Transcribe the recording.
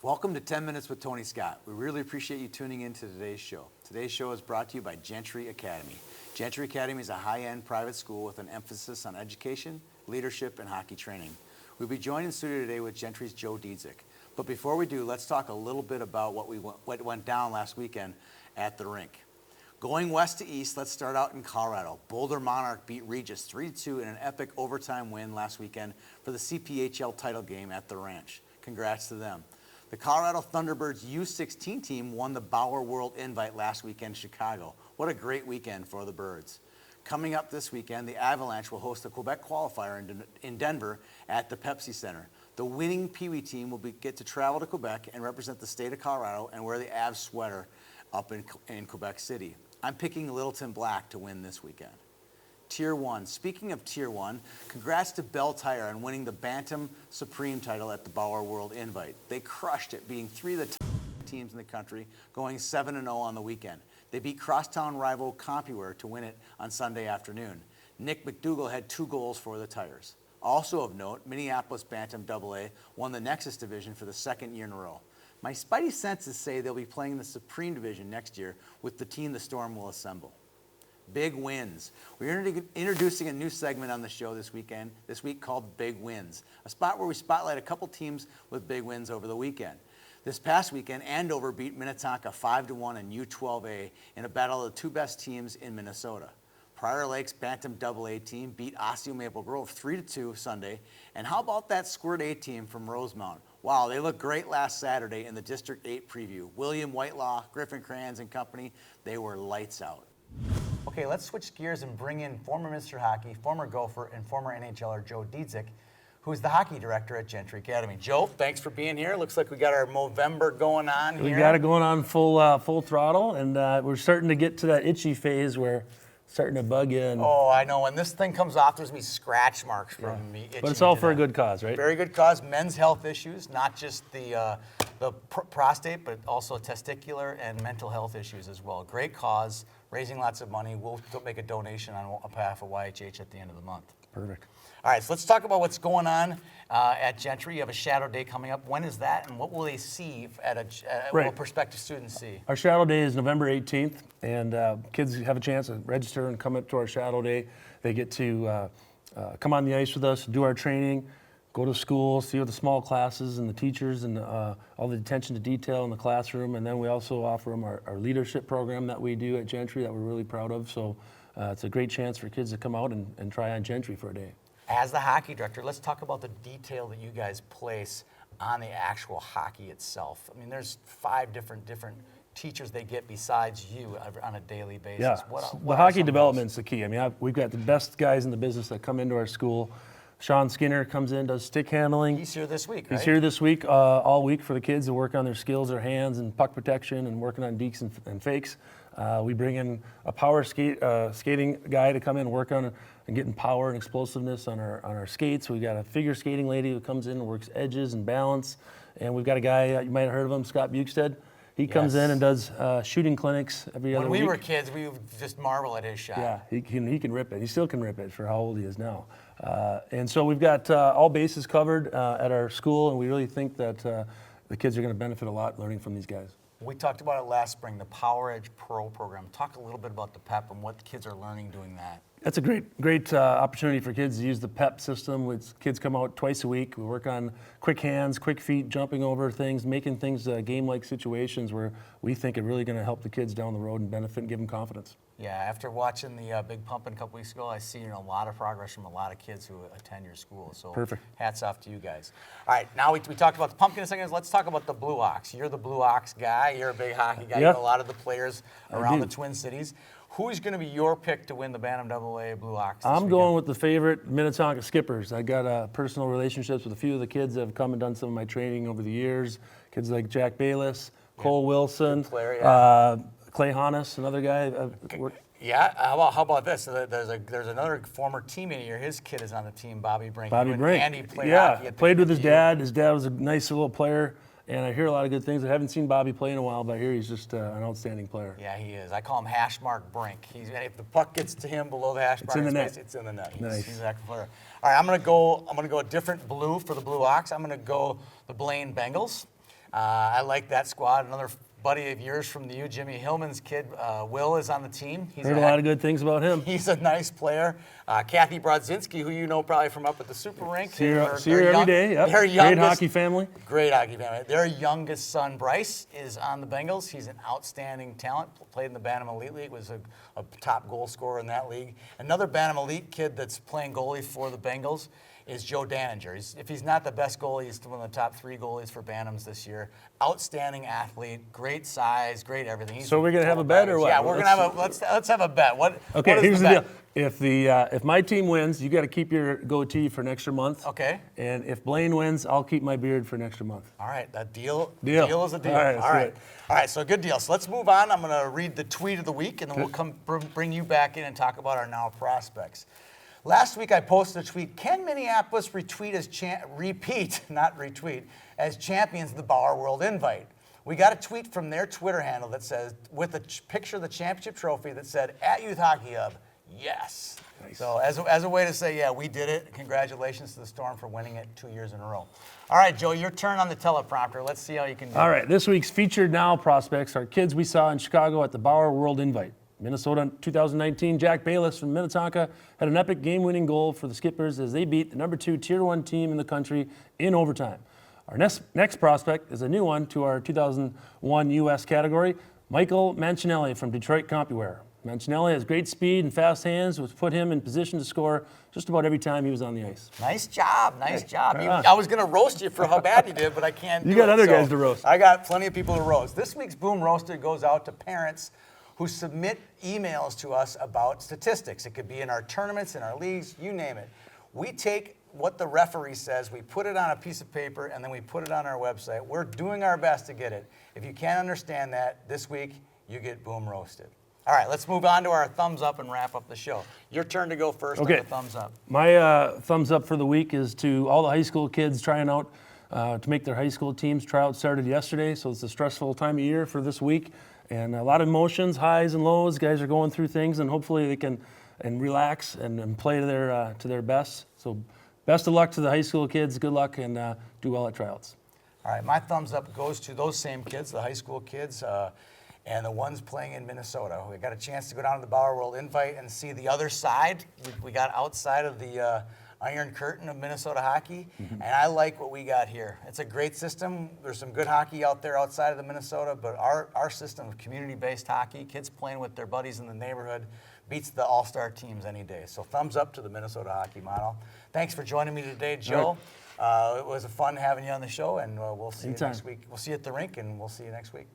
Welcome to 10 Minutes with Tony Scott. We really appreciate you tuning in to today's show. Today's show is brought to you by Gentry Academy. Gentry Academy is a high-end private school with an emphasis on education, leadership, and hockey training. We'll be joined in studio today with Gentry's Joe Dziedzic. But before we do, let's talk a little bit about what went down last weekend at the rink. Going west to east, let's start out in Colorado. Boulder Monarch beat Regis 3-2 in an epic overtime win last weekend for the CPHL title game at the Ranch. Congrats to them. The Colorado Thunderbirds U16 team won the Bauer World Invite last weekend in Chicago. What a great weekend for the Birds. Coming up this weekend, the Avalanche will host a Quebec qualifier in Denver at the Pepsi Center. The winning Pee Wee team will get to travel to Quebec and represent the state of Colorado and wear the Avs sweater up in Quebec City. I'm picking Littleton Black to win this weekend. Tier 1. Speaking of Tier 1, congrats to Bell Tire on winning the Bantam Supreme title at the Bauer World Invite. They crushed it, beating three of the top teams in the country, going 7-0 on the weekend. They beat crosstown rival CompuWare to win it on Sunday afternoon. Nick McDougall had 2 goals for the Tires. Also of note, Minneapolis Bantam AA won the Nexus Division for the second year in a row. My spidey senses say they'll be playing the Supreme Division next year with the team the Storm will assemble. Big wins. We're introducing a new segment on the show this week called Big Wins, a spot where we spotlight a couple teams with big wins over the weekend. This past weekend, Andover beat Minnetonka 5-1 in U12A in a battle of the 2 best teams in Minnesota. Prior Lake's Bantam AA team beat Osseo Maple Grove 3-2 Sunday. And how about that Squirt A team from Rosemount? Wow, they looked great last Saturday in the District 8 preview. William Whitelaw, Griffin Crayons and company, they were lights out. Okay, let's switch gears and bring in former Mr. Hockey, former Gopher, and former NHLer Joe Dziedzic, who's the hockey director at Gentry Academy. Joe, thanks for being here. Looks like we got our Movember going on here. We got it going on full throttle, and we're starting to get to that itchy phase where it's starting to bug you. And oh, I know. When this thing comes off, there's going to be scratch marks from me itching. But it's all for a good cause, right? Very good cause. Men's health issues, not just the prostate, but also testicular and mental health issues as well. Great cause, raising lots of money. We'll make a donation on behalf of YHH at the end of the month. Perfect. All right, so let's talk about what's going on at Gentry. You have a Shadow Day coming up. When is that, and what will they see what will prospective students see? Our Shadow Day is November 18th, and kids have a chance to register and come up to our Shadow Day. They get to come on the ice with us, do our training, go to school, see the small classes and the teachers and all the attention to detail in the classroom. And then we also offer them our leadership program that we do at Gentry that we're really proud of. So it's a great chance for kids to come out and try on Gentry for a day. As the hockey director, let's talk about the detail that you guys place on the actual hockey itself. I mean, there's 5 different teachers they get besides you on a daily basis. Yeah, the hockey development's the key. I mean, we've got the best guys in the business that come into our school. Sean Skinner comes in, does stick handling. He's here this week, right? He's here this week, all week for the kids to work on their skills, their hands, and puck protection, and working on dekes and fakes. We bring in a power skating guy to come in and work on and getting power and explosiveness on our skates. We've got a figure skating lady who comes in and works edges and balance. And we've got a guy, you might have heard of him, Scott Bukestead. He comes in and does shooting clinics every other week. When we were kids, we would just marvel at his shot. Yeah, he can rip it. He still can rip it for how old he is now. And so we've got all bases covered at our school, and we really think that the kids are going to benefit a lot learning from these guys. We talked about it last spring, the Power Edge Pro program. Talk a little bit about the PEP and what the kids are learning doing that. That's a great opportunity for kids to use the PEP system. Which kids come out twice a week. We work on quick hands, quick feet, jumping over things, making things game-like situations where we think are really going to help the kids down the road and benefit and give them confidence. Yeah, after watching the Big Pumpin' a couple weeks ago, I see a lot of progress from a lot of kids who attend your school. So perfect. Hats off to you guys. All right, now we talked about the pumpkin a second. Let's talk about the Blue Ox. You're the Blue Ox guy. You're a big hockey guy. You know a lot of the players around the Twin Cities. Who's going to be your pick to win the Bantam AA Blue Ox? I'm going with the favorite Minnetonka Skippers. I got personal relationships with a few of the kids that have come and done some of my training over the years. Kids like Jack Bayless, Cole Wilson, player, Clay Hannes, another guy. Yeah, how about this? There's another former teammate here. His kid is on the team, Bobby Brink. Andy played hockey. Played with his dad. His dad was a nice little player. And I hear a lot of good things. I haven't seen Bobby play in a while, but I hear he's just an outstanding player. Yeah, he is. I call him hash mark Brink. If the puck gets to him below the hash mark, it's in the net. He's an excellent player. All right, I'm gonna go a different blue for the Blue Ox. I'm gonna go the Blaine Bengals. I like that squad. Another buddy of yours from the U, Jimmy Hillman's kid, Will, is on the team. Heard a lot of good things about him. He's a nice player. Kathy Brodzinski, who you know probably from up at the Super Rink. See her every day. Yep. Great hockey family. Great hockey family. Their youngest son, Bryce, is on the Bengals. He's an outstanding talent. Played in the Bantam Elite League. Was a top goal scorer in that league. Another Bantam Elite kid that's playing goalie for the Bengals is Joe Dziedzic. If he's not the best goalie, he's one of the top 3 goalies for Bantams this year. Outstanding athlete, great size, great everything. So we're gonna have a bet or what? Yeah, we're gonna have a let's have a bet. Okay, here's the deal. If my team wins, you got to keep your goatee for an extra month. Okay. And if Blaine wins, I'll keep my beard for an extra month. All right, that deal is a deal. All right. All right, so good deal. So let's move on. I'm going to read the tweet of the week, and then we'll bring you back in and talk about our now prospects. Last week I posted a tweet. Can Minneapolis repeat as champions of the Bauer World Invite? We got a tweet from their Twitter handle that says, with a picture of the championship trophy that said, at Youth Hockey Hub, yes. Nice. So as a way to say, yeah, we did it. Congratulations to the Storm for winning it 2 years in a row. All right, Joe, your turn on the teleprompter. Let's see how you can do it. All right, this week's featured now prospects are kids we saw in Chicago at the Bauer World Invite. Minnesota 2019, Jack Bayless from Minnetonka had an epic game-winning goal for the Skippers as they beat the number 2 Tier 1 team in the country in overtime. Our next prospect is a new one to our 2001 U.S. category, Michael Mancinelli from Detroit CompuWare. Mancinelli has great speed and fast hands, which put him in position to score just about every time he was on the ice. Nice job. I was going to roast you for how bad you did, but I can't do it. You got other guys to roast. I got plenty of people to roast. This week's Boom Roasted goes out to parents who submit emails to us about statistics. It could be in our tournaments, in our leagues, you name it. We take what the referee says, we put it on a piece of paper, and then we put it on our website. We're doing our best to get it. If you can't understand that, this week, you get Boom Roasted. All right, let's move on to our thumbs up and wrap up the show. Your turn to go first on the thumbs up. My thumbs up for the week is to all the high school kids trying out to make their high school teams. Tryout started yesterday, so it's a stressful time of year for this week. And a lot of emotions, highs and lows. Guys are going through things, and hopefully they can relax and play to their best. So best of luck to the high school kids. Good luck, and do well at tryouts. All right, my thumbs up goes to those same kids, the high school kids, and the ones playing in Minnesota. We got a chance to go down to the Bauer World Invite and see the other side. We got outside of the Iron Curtain of Minnesota hockey, and I like what we got here. It's a great system. There's some good hockey out there outside of the Minnesota, but our system of community-based hockey, kids playing with their buddies in the neighborhood, beats the all-star teams any day. So thumbs up to the Minnesota hockey model. Thanks for joining me today, Joe. It was fun having you on the show, and we'll see you next week. We'll see you at the rink, and we'll see you next week.